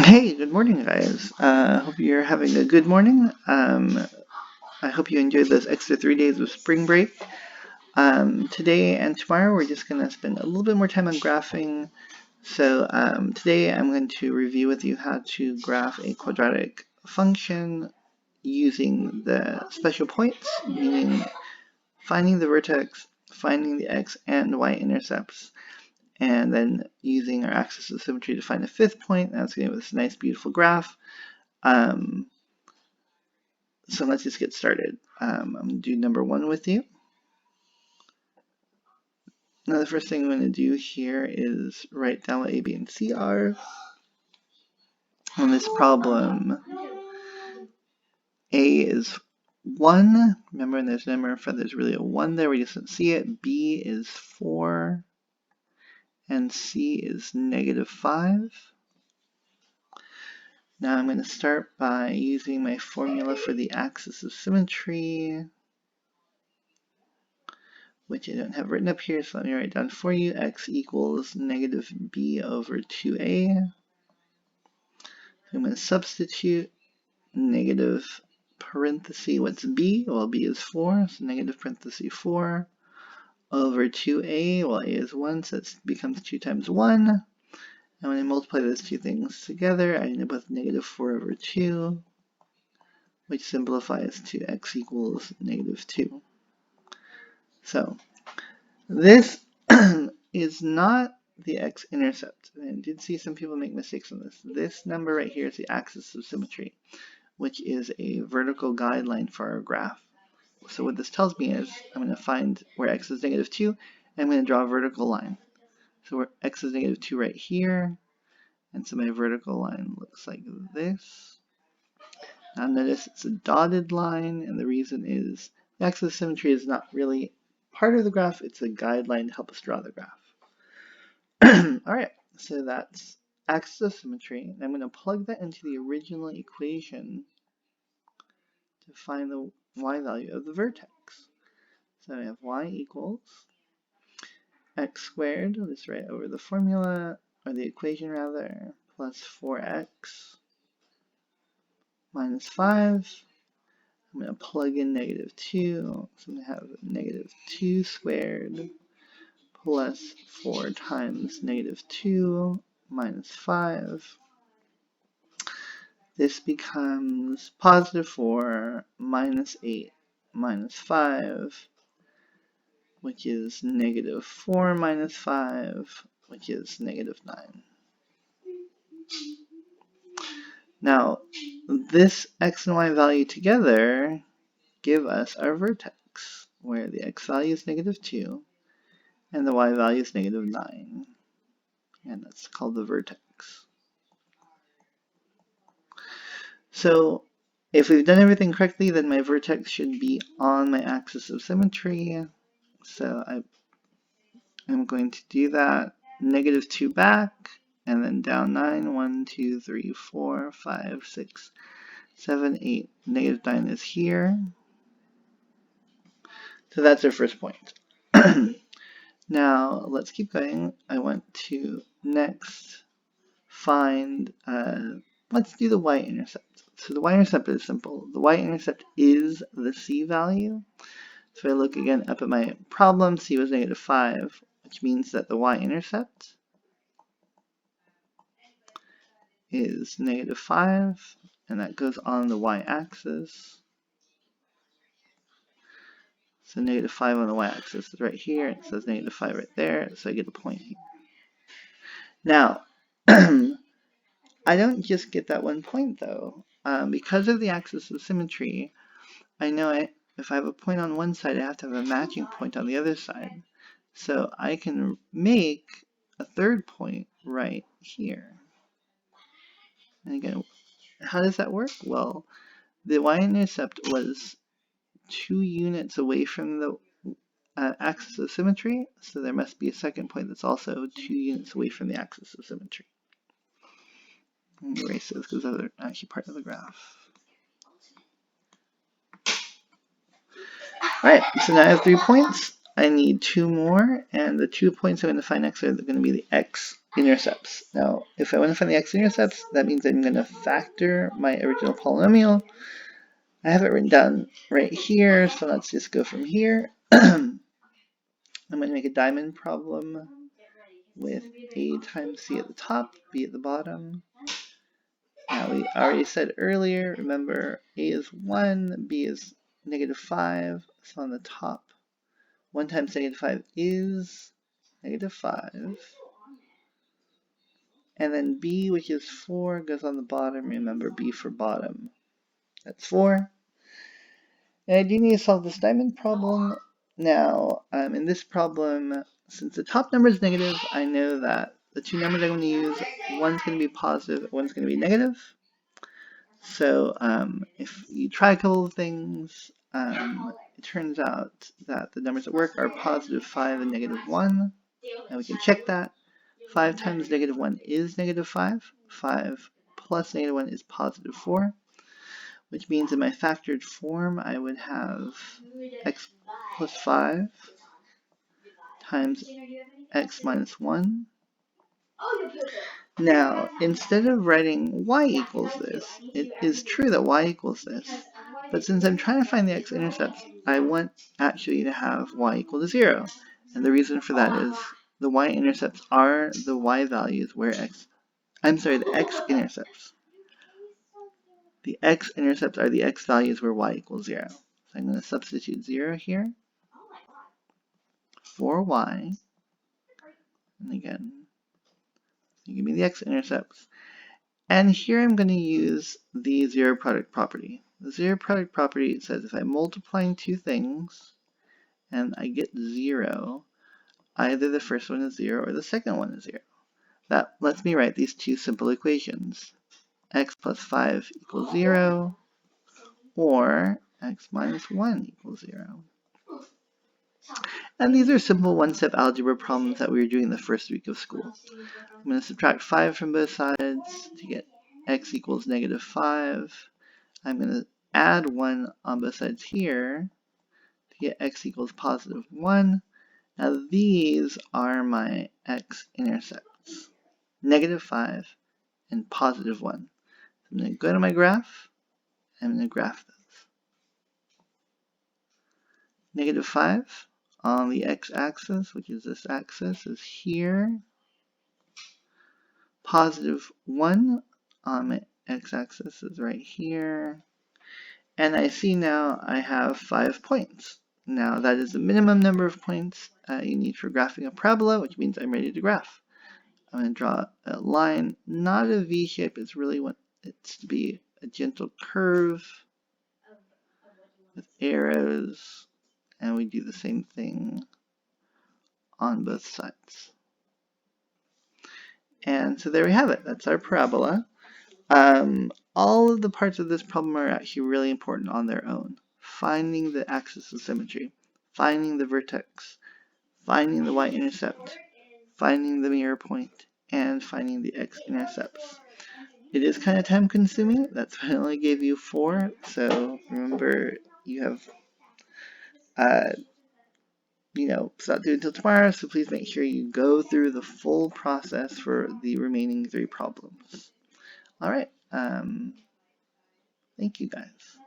Hey, good morning, guys. Hope you're having a good morning. I hope you enjoyed those extra 3 days of spring break. Today and tomorrow, we're just going to spend a little bit more time on graphing. So today, I'm going to review with you how to graph a quadratic function using the special points, meaning finding the vertex, finding the x and y intercepts, and then using our axis of symmetry to find the fifth point. That's going to give us a nice, beautiful graph. So let's just get started. I'm going to do number one with you. Now the first thing I'm going to do here is write down what A, B, and C are. On this problem, A is 1. Remember, when there's a number in front, there's really a 1 there. We just don't see it. B is 4. And C is -5. Now I'm going to start by using my formula for the axis of symmetry, which I don't have written up here, so let me write it down for you. X equals -b over 2a. I'm going to substitute negative parenthesis, what's b? Well, b is 4, so negative parenthesis 4 over 2a. Well, a is 1, so it becomes 2 times 1. And when I multiply those two things together, I end up with -4 over 2, which simplifies to x equals -2. So this is not the x-intercept. And I did see some people make mistakes on this. This number right here is the axis of symmetry, which is a vertical guideline for our graph. So what this tells me is I'm going to find where x is -2, and I'm going to draw a vertical line. So where x is -2 right here, and so my vertical line looks like this. Now notice it's a dotted line, and the reason is the axis of symmetry is not really part of the graph, it's a guideline to help us draw the graph. Alright, so that's axis of symmetry, and I'm going to plug that into the original equation to find the y value of the vertex. So I have y equals x squared, I'll just write over the formula, or the equation rather, plus 4x minus 5. I'm going to plug in -2, so I'm going to have -2 squared plus 4 times -2 minus 5. This becomes positive 4 minus 8 minus 5, which is -4 minus 5, which is -9. Now, this x and y value together give us our vertex, where the x value is -2 and the y value is -9. And that's called the vertex. So if we've done everything correctly, then my vertex should be on my axis of symmetry. So I'm going to do that. -2 back, and then down 9. 1, 2, 3, 4, 5, 6, 7, 8. -9 is here. So that's our first point. Now let's keep going. I want to next find, let's do the y-intercept. So the y-intercept is simple. The y-intercept is the c value. So I look again up at my problem, c was -5, which means that the y-intercept is -5, and that goes on the y-axis. So -5 on the y-axis is right here, it says -5 right there, so I get a point here. Now, I don't just get that one point though. Because of the axis of symmetry, I know if I have a point on one side, I have to have a matching point on the other side. So I can make a third point right here. And again, how does that work? Well, the y-intercept was 2 units away from the axis of symmetry, so there must be a second point that's also 2 units away from the axis of symmetry. Let me erase this because those are actually part of the graph. Alright, so now I have 3 points. I need 2 more, and the 2 points I'm going to find next are going to be the x x-intercepts. Now, if I want to find the x-intercepts, that means I'm going to factor my original polynomial. I have it written down right here, so let's just go from here. I'm going to make a diamond problem with a times c at the top, b at the bottom. Now, we already said earlier, remember, a is 1, b is -5, so on the top, 1 times -5 is -5. And then b, which is 4, goes on the bottom. Remember, b for bottom. That's 4. And I do need to solve this diamond problem. Now, in this problem, since the top number is negative, I know that the two numbers I'm going to use, one's going to be positive, one's going to be negative. So if you try a couple of things, it turns out that the numbers that work are +5 and -1. And we can check that. 5 times -1 is -5. 5 plus -1 is +4. Which means in my factored form, I would have x plus 5 times x minus 1. Now, instead of writing y equals this, it is true that y equals this. But since I'm trying to find the x-intercepts, I want actually to have y equal to 0. And the reason for that is the y-intercepts are the y values where the x-intercepts. The x-intercepts are the x values where y equals 0. So I'm going to substitute 0 here for y. And again, you give me the x-intercepts. And here I'm going to use the zero product property. The zero product property says if I'm multiplying two things and I get 0, either the first one is 0 or the second one is 0. That lets me write these two simple equations. X plus 5 equals 0, or x minus 1 equals 0. And these are simple one-step algebra problems that we were doing the first week of school. I'm going to subtract 5 from both sides to get x equals -5. I'm going to add 1 on both sides here to get x equals +1. Now these are my x-intercepts, -5 and +1. I'm going to go to my graph. I'm going to graph this. -5 on the x-axis, which is this axis, is here. +1 on my x-axis is right here. And I see now I have 5 points. Now that is the minimum number of points you need for graphing a parabola, which means I'm ready to graph. I'm going to draw a line, not a V shape, it's really what it's to be a gentle curve with arrows, and we do the same thing on both sides. And so there we have it, that's our parabola. All of the parts of this problem are actually really important on their own. Finding the axis of symmetry, finding the vertex, finding the y-intercept, finding the mirror point, and finding the x-intercepts. It is kind of time consuming, that's why I only gave you 4, so remember you have, it's not due until tomorrow, so please make sure you go through the full process for the remaining 3 problems. Alright, thank you guys.